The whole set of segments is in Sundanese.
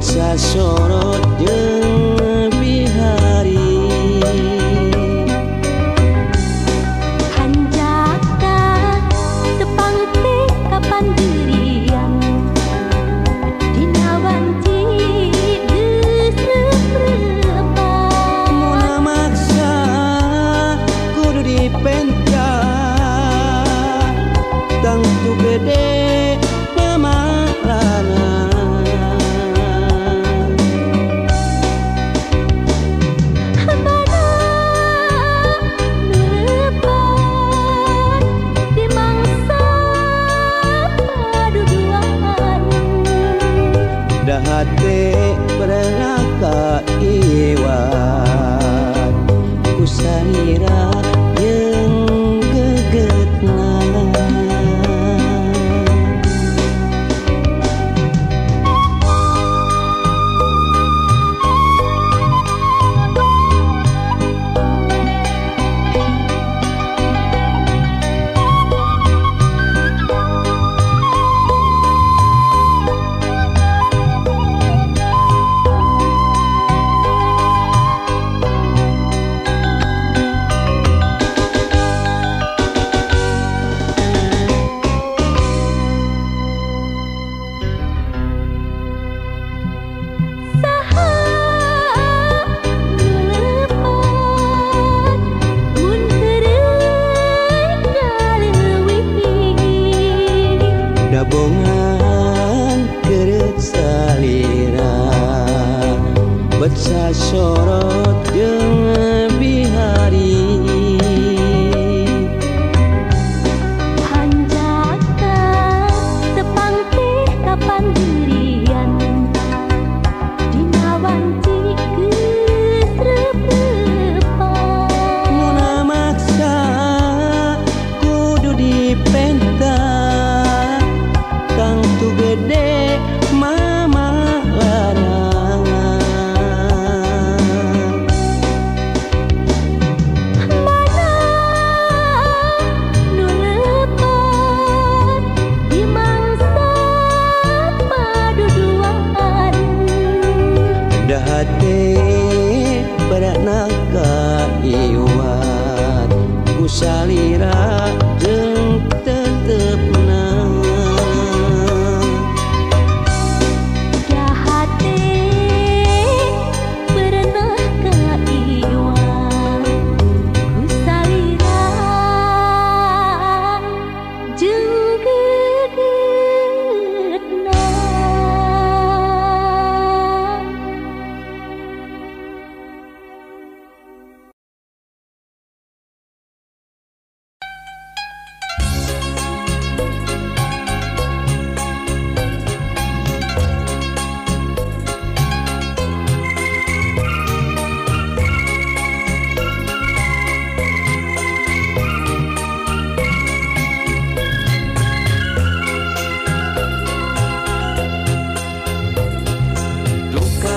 Sasorot jeung bihari hanjaka tepang teh kapan dirian dina wanci geus reup-reupan mun maksa kudu dipenta tangtu gede pamalana hate pernah kaiwat kusahira yang gegetna dabongan kerut salira sasorot jeung bihari hanjaka tepang teh kapan dirian dina wanci geus reup-reupan mun maksa kudu dipenta tangtu gede mama larang mana nu leupat di mangsa paduduan da hate beratna kaiwat kusalira jeung tetepna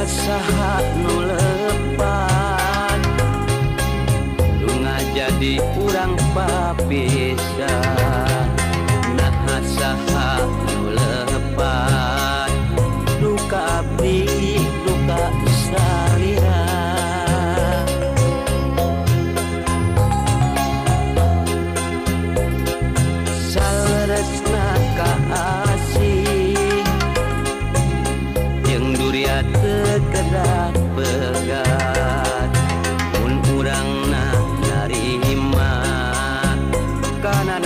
saha nu lepat lu ngajadi urang papisa nah saha nu lepat duka abdi duka salira salresna kaasih jeung duria kedak pegat mun urangna narima kana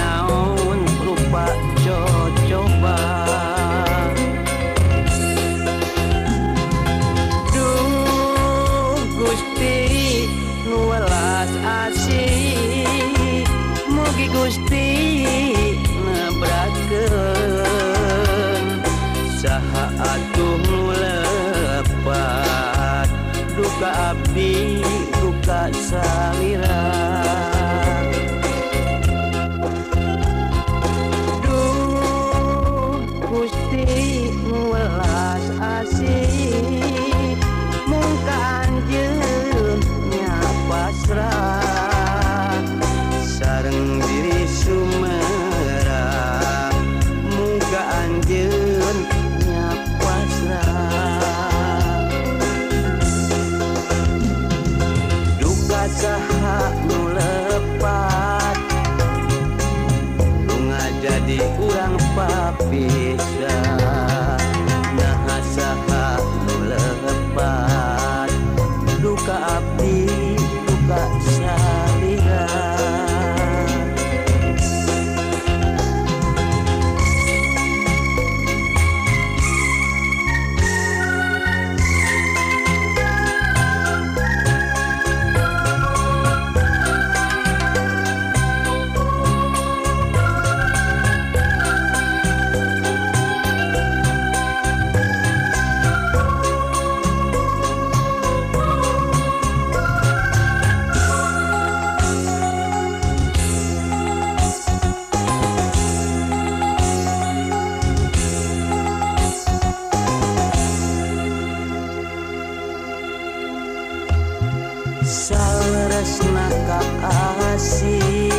papisah nah saha nu lepat duka abdi duka salira. Salresna kaasih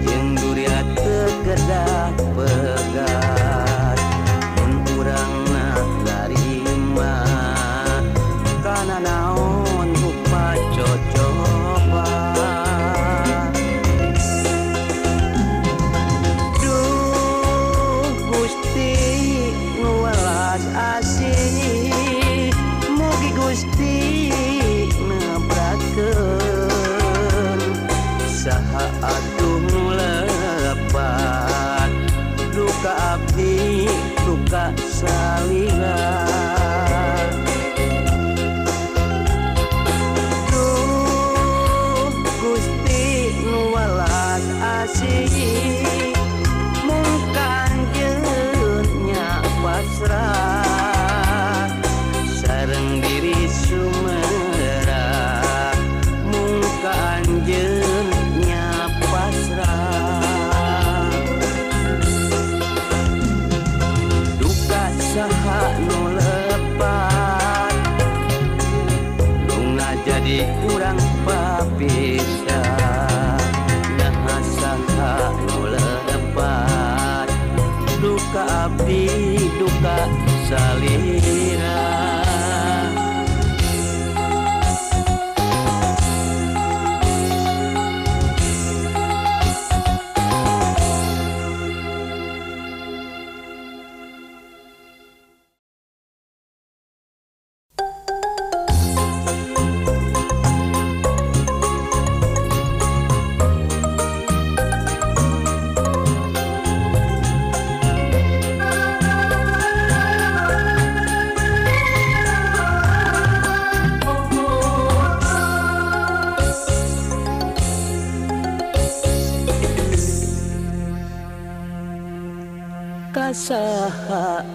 jeung duria teu kedah pegat mun urangna narima kana naon rupa cocoban. Duh Gusti nu welas asih mugi Gusti saha atuh nu lepat duka abdi duka salira. Duh Gusti nu welas asih mung kanjeun nya pasrah sareng diri sumerah mung kanjeun pasrah. Duka saha nu lepat lunga jadi urang papisah nah saha nu lepat duka abdi duka salira. Kasaha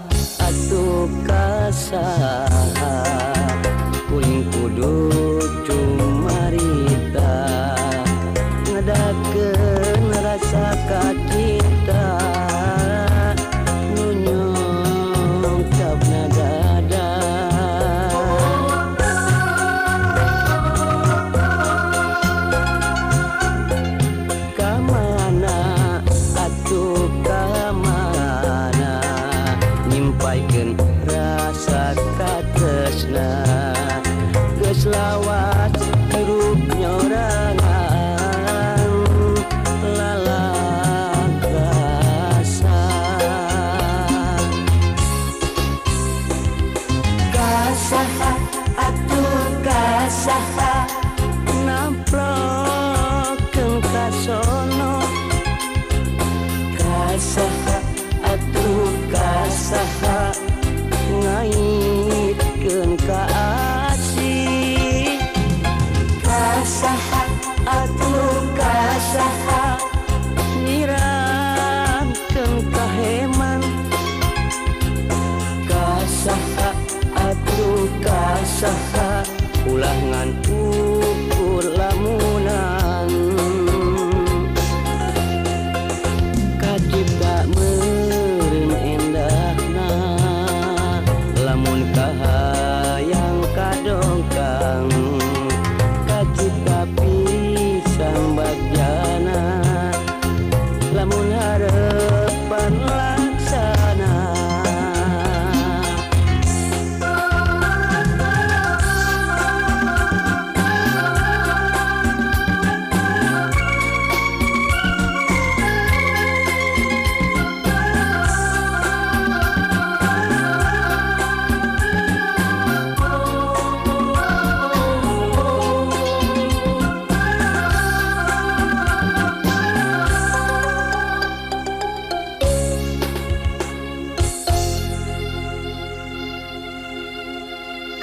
atuh kasaha kuring kudu cumarita ngedakeun rasa kacinta nu nyongkapna dada. Kamana atuh kamana nyimpaikeun rasa katresna geus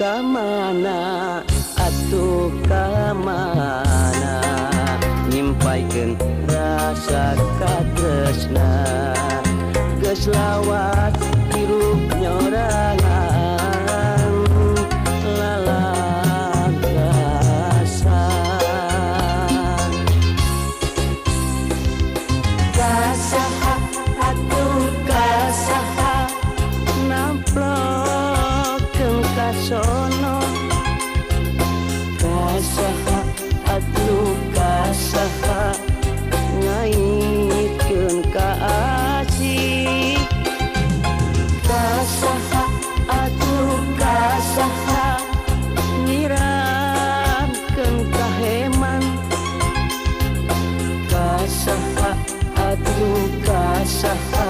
kamana atuh kamana nyimpaikeun rasa katresna geus lawas hirup nyorangan lalagasan kasaha atuh kasaha namplokeun kasono kasaha atuh kasaha ngaitkeun ka asih kasaha atuh kasaha nyiramkeun ka heman kasaha atuh kasaha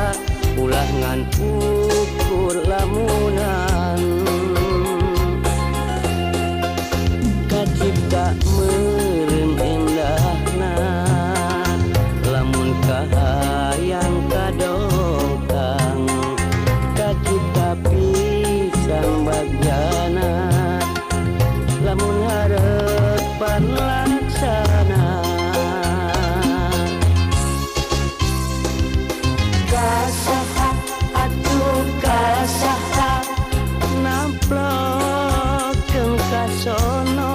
ulah ngan ukur lamunan kacipta meureun endahna lamun kahayang kadongkang kacipta pisan bagyana lamun harepan laksana kasaha atuh kasaha namplokeun kasono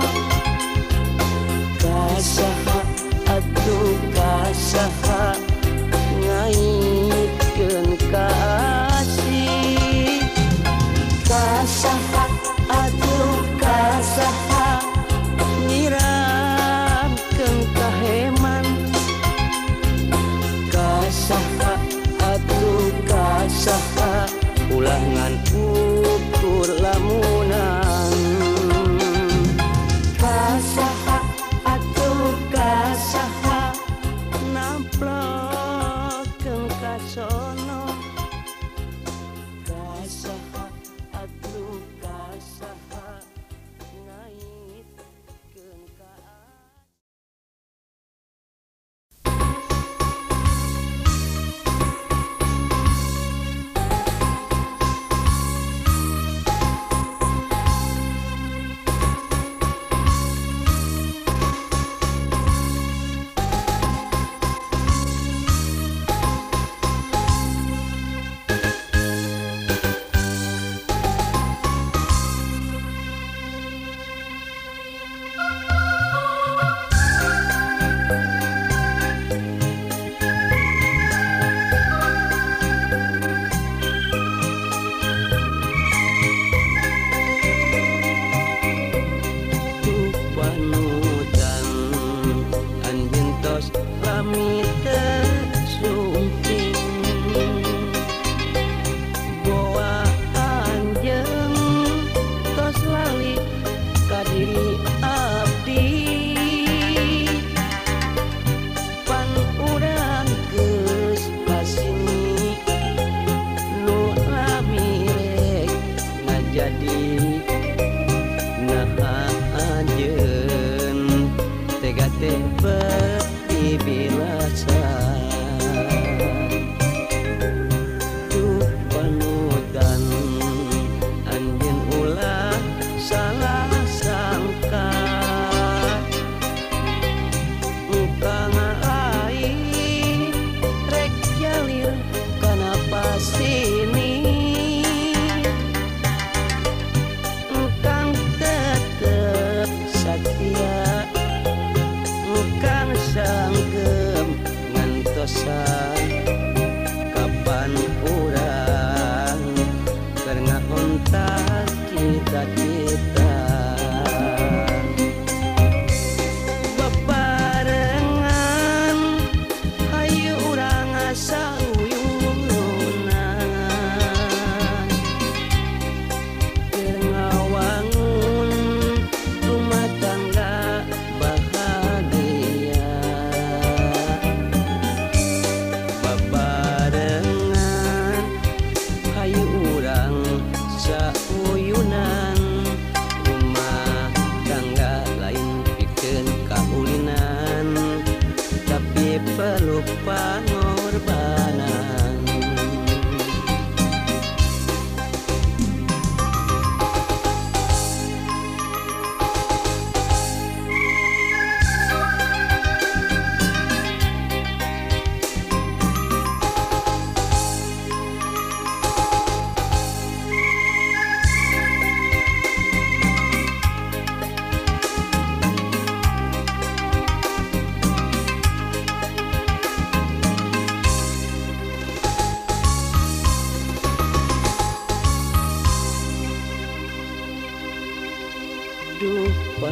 kasaha atuh kasaha ngaitkeun ka asih kasaha atuh kasaha nyiramkeun ka heman kasaha atuh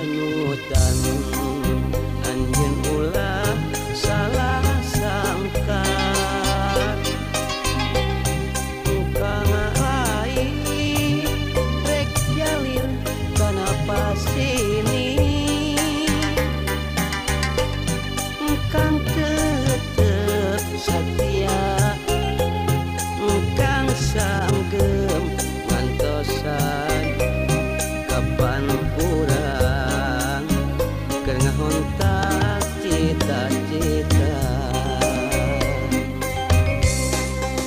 panutan anjeun ulah salah sangka kang lain rek jalir kana pasini kang tetep setia kang sanggem ngantosan kapan kurang keur ngahontak cita-cita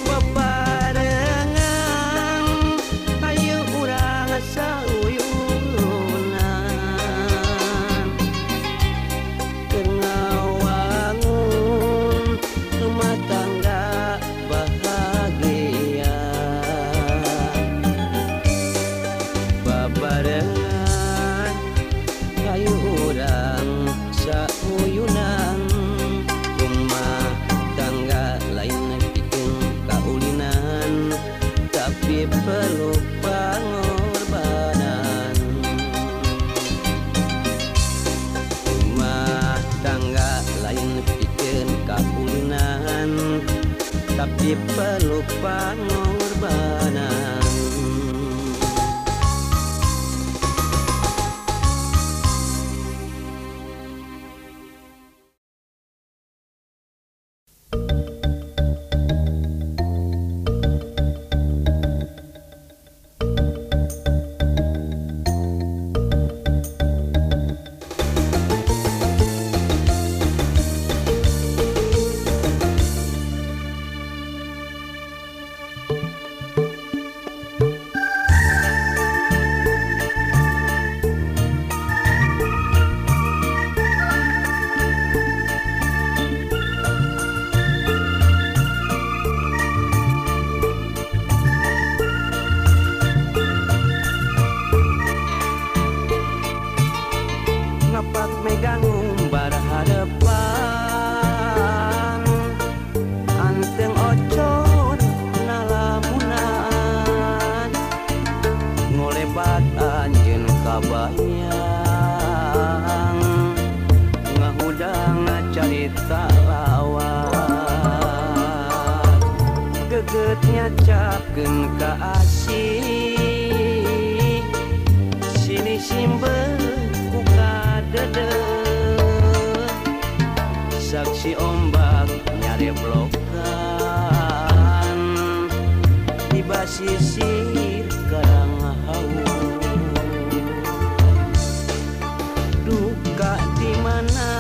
bebarengan ayo urang sauyunan keur ngawangun rumah tangga bahagia babarengan ayo urang sauyunan rumah tangga lain pikeun kaulinan tapi perlu pengorbanan rumah tangga lain pikeun kaulinan tapi perlu pengorbanan ngapak megang umbar harapan anteng ocon nalamunan ngolebat anjeun kabayang ngahudang carita lawan gegetnya capkeun ka asih sini simben dede saksi ombak nyare blokan di basisir karang hawu duka di mana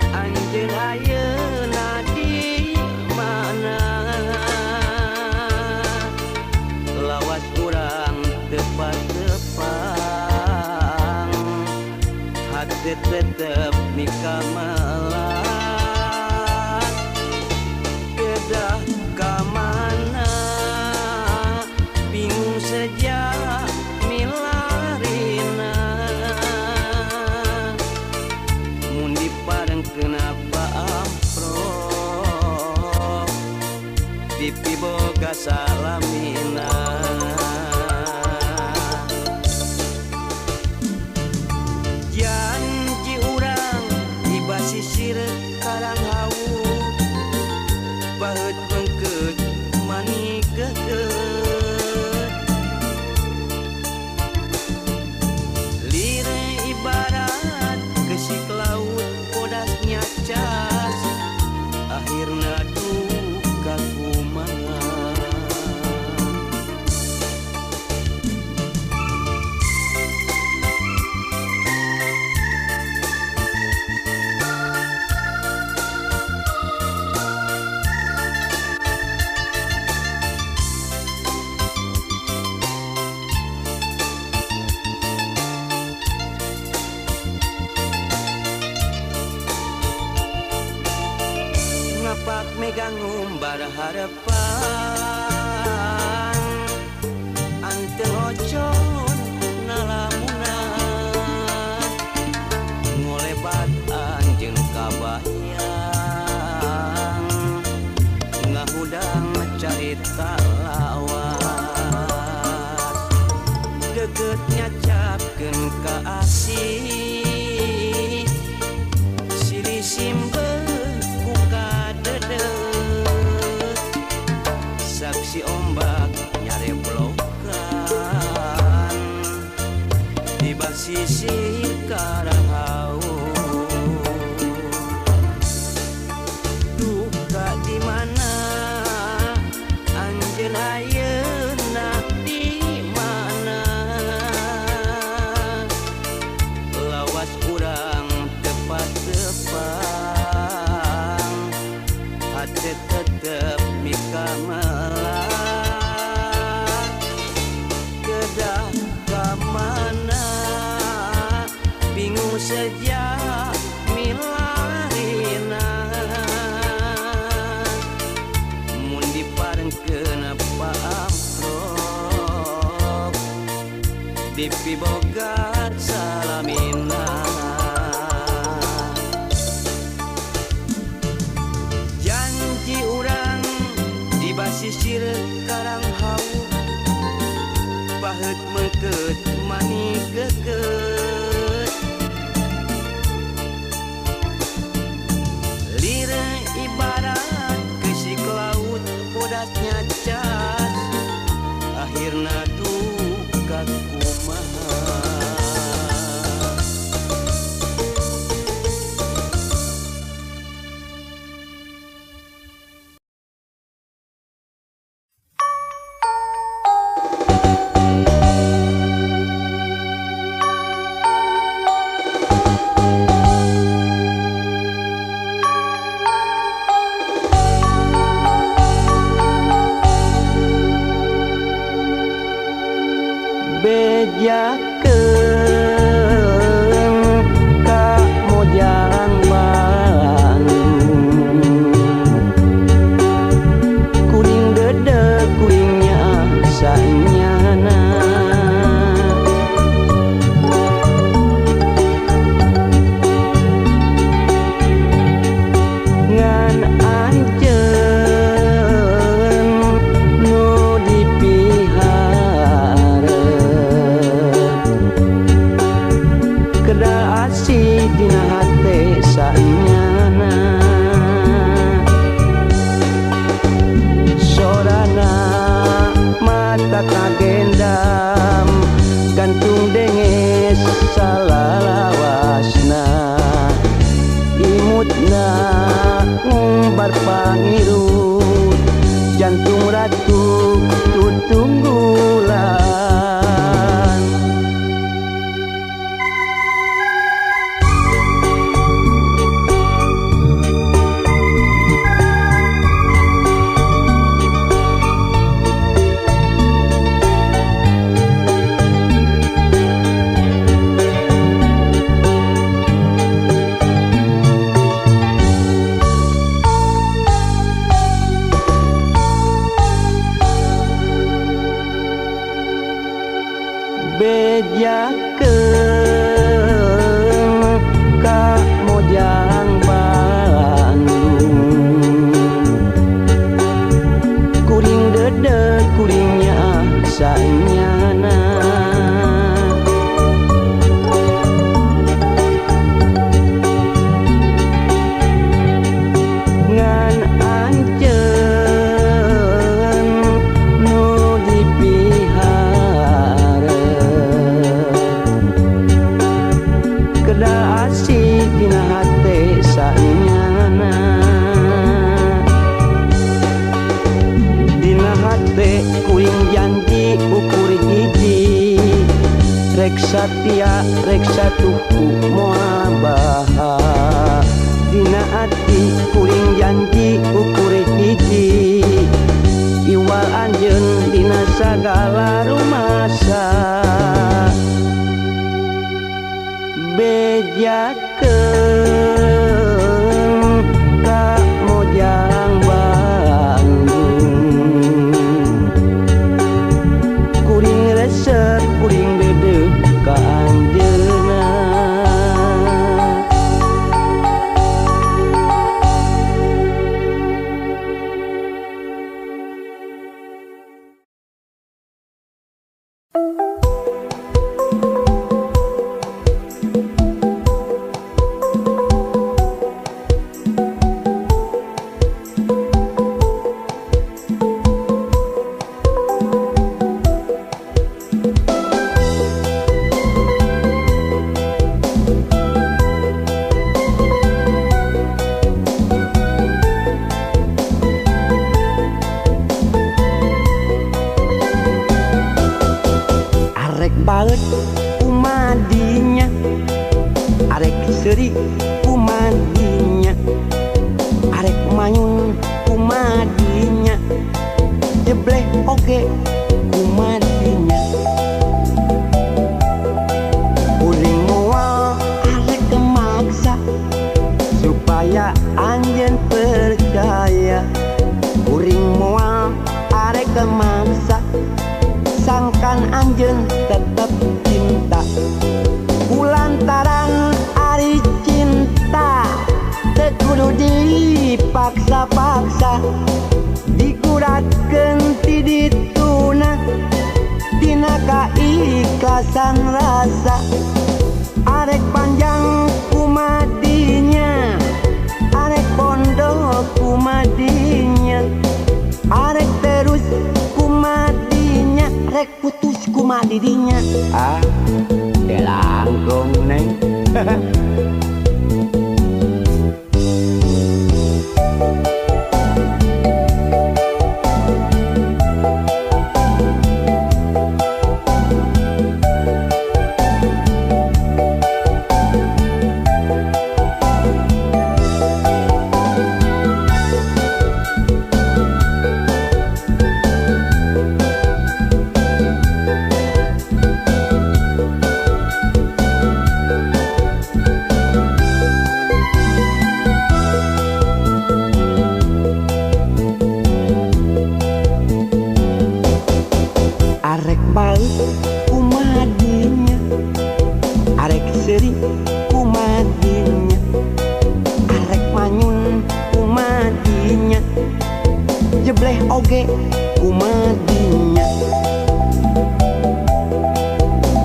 anjeun ayeuna di mana lawas urang tepat-tepat hati tetep nikamalan kedah kamana bingung sejak milarina mundi pareng kenapa ampro pipi boga salamina janji urang di basisir karang hawu baheut beungkeut mani geget lire ibarat kesik laut podasnya cas akhirna duka kumaha ngapak megang umbar harapan anteng ocon nalamunan ngolebat anjeun kabayang ngahudang carita lawas gegetnya capkeun kasih silih simbe buka dede saksi ombak nyare blokan di basisi karahau duka di mana anjeun ayeuna di mana lawas urang tepat-tepang hate tetep mika melah kedah kamana bingung sejak milarina mun diparengkeun apa amprok dipibogat salamina janji urang di basisir karang hau baheut meukeut mani geget lire ibarat keusik laut podasnya cas akhirna duka kumaha bejakeun ka Mojang Bandung kuring dedeg kuringnya sanyana ngan anjeun nu dipihara kedah asih dina hate sanyana sorana mata kagendam gantung denges salalawasna imutna ngumbar pangirut jantung ratu tutunggulan bejakeun ka Mojang Bandung kuring dedeg kuringnya sanyana ngan anjeun nu dipihara kedah asih dina hate sanyana dina hate kuring janji ukur hiji rek satia rek satuku moal baha dina ati kuring janji ukur hiji iwal anjeun dina sagala rumasa bejakeun ka Mojang Bandung kuring resep kuring dedeg ka anjeunna baut kumadinya, arek seri kumadinya, arek manyun kumadinya, jebleh oge kumadinya. Uring moal arek kemaksa supaya anjeun percaya. Uring moal arek kemaksa sangkan anjeun tetep cinta. Kulantaran ari cinta teu kudu dipaksa-paksa, digurakeun ti dituna dina kaikhlasan rasa. Arek panjang kumadinya, arek pondok kumadinya, arek terus kumadinya, rek putus kumadidinya. Ah, delangkung neng. Arek baut kumadinya, arek seri kumadinya, arek manyun kumadinya, jebleh oge kumadinya.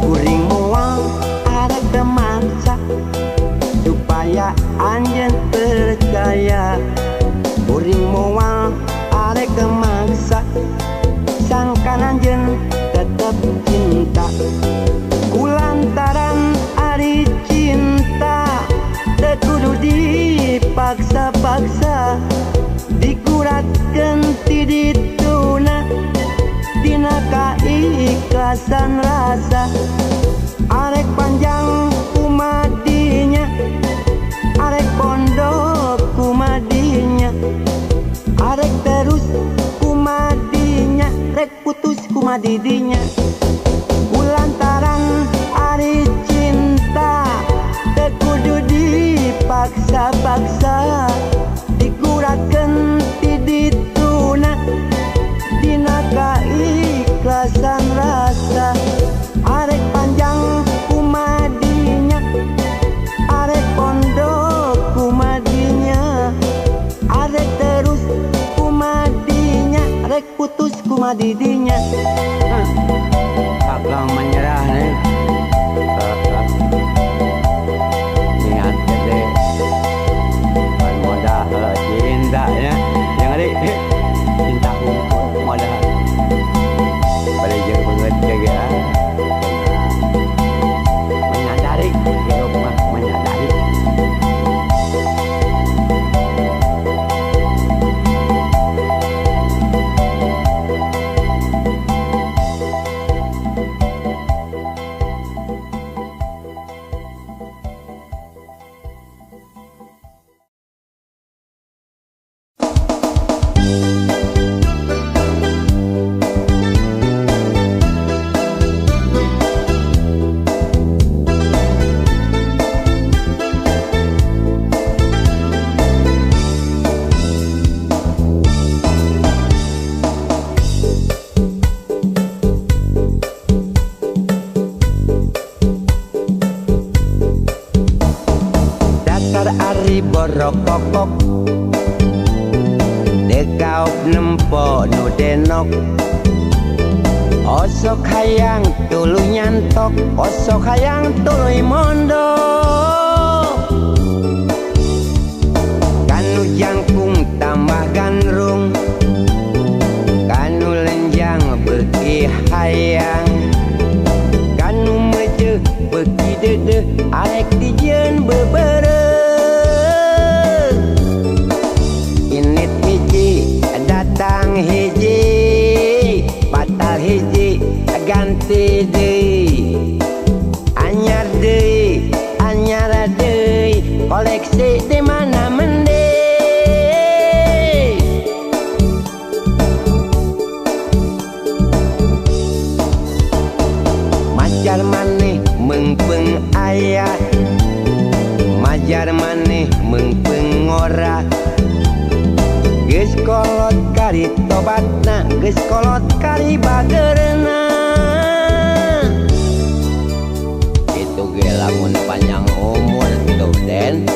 Kuring moal arek kemaksa supaya anjeun percaya. Kuring moal arek kemaksa sangkan anjeun tetep cinta. Kulantaran ari cinta teu kudu dipaksa-paksa, digurakeun ti dituna dina kaikhlasan rasa. Arek panjang kumadinya, arek pondok kumadinya, arek terus kumadinya, rek putus kumadidinya. Kulantaran ari cinta teu kudu dipaksa-paksa, digurakeun ti dituna dina kaikhlasan rasa. Arek panjang kumadinya, arek pondok kumadinya, arek terus kumadinya, rek putus kumadidinya. Kakang menyerah nih. Niat gede, kan modal cintanya, yang ada cinta hukum modal. Pada jauh banget jaga, menyadari hidup mah menyadari. Ari borokokok dekaop nempo nu denok, osok hayang tuluy nyantok, osok hayang tuluy mondok. Kanu jangkung tambah gandrung, kanu lenjang beuki hayang, kanu meujeuk beuki deudeuh arek dijieun beubeureuh. Datang hiji, batal hiji, ganti deui. geus kolot kari bageurna. Itu ge lamun panjang umur tuh Den.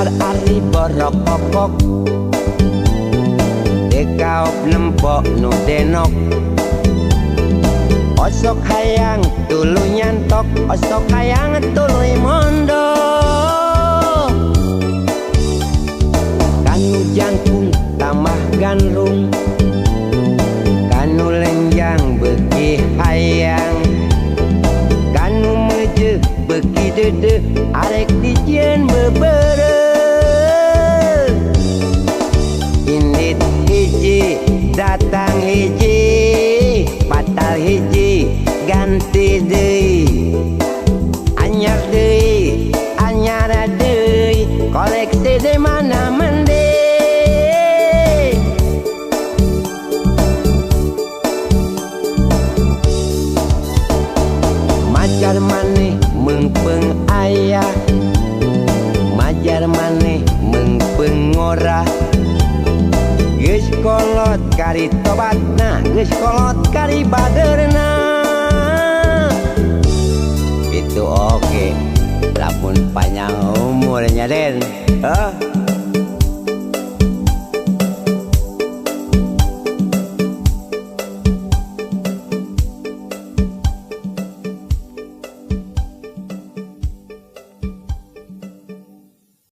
Ari borok kokok dekaop nempok nu denok. Osok hayang tulu nyantok, osok hayang tuluy mondok. Kanu jangkung tamah gandrung, kanu lenjang beuki hayang, kanu meuje beuki deudeuh arek dijieun bebeureuh. Indit hiji datang hiji, batal hiji ganti deui. Anyar deui, anyar deui, koleksi di mana mende. Majar maneh meungpeung aya, majar maneh meungpeung ngorah. Geus kolot kari tobatna, geus kolot kari bageurna. Itu oke, lamun panjang umurnya Den.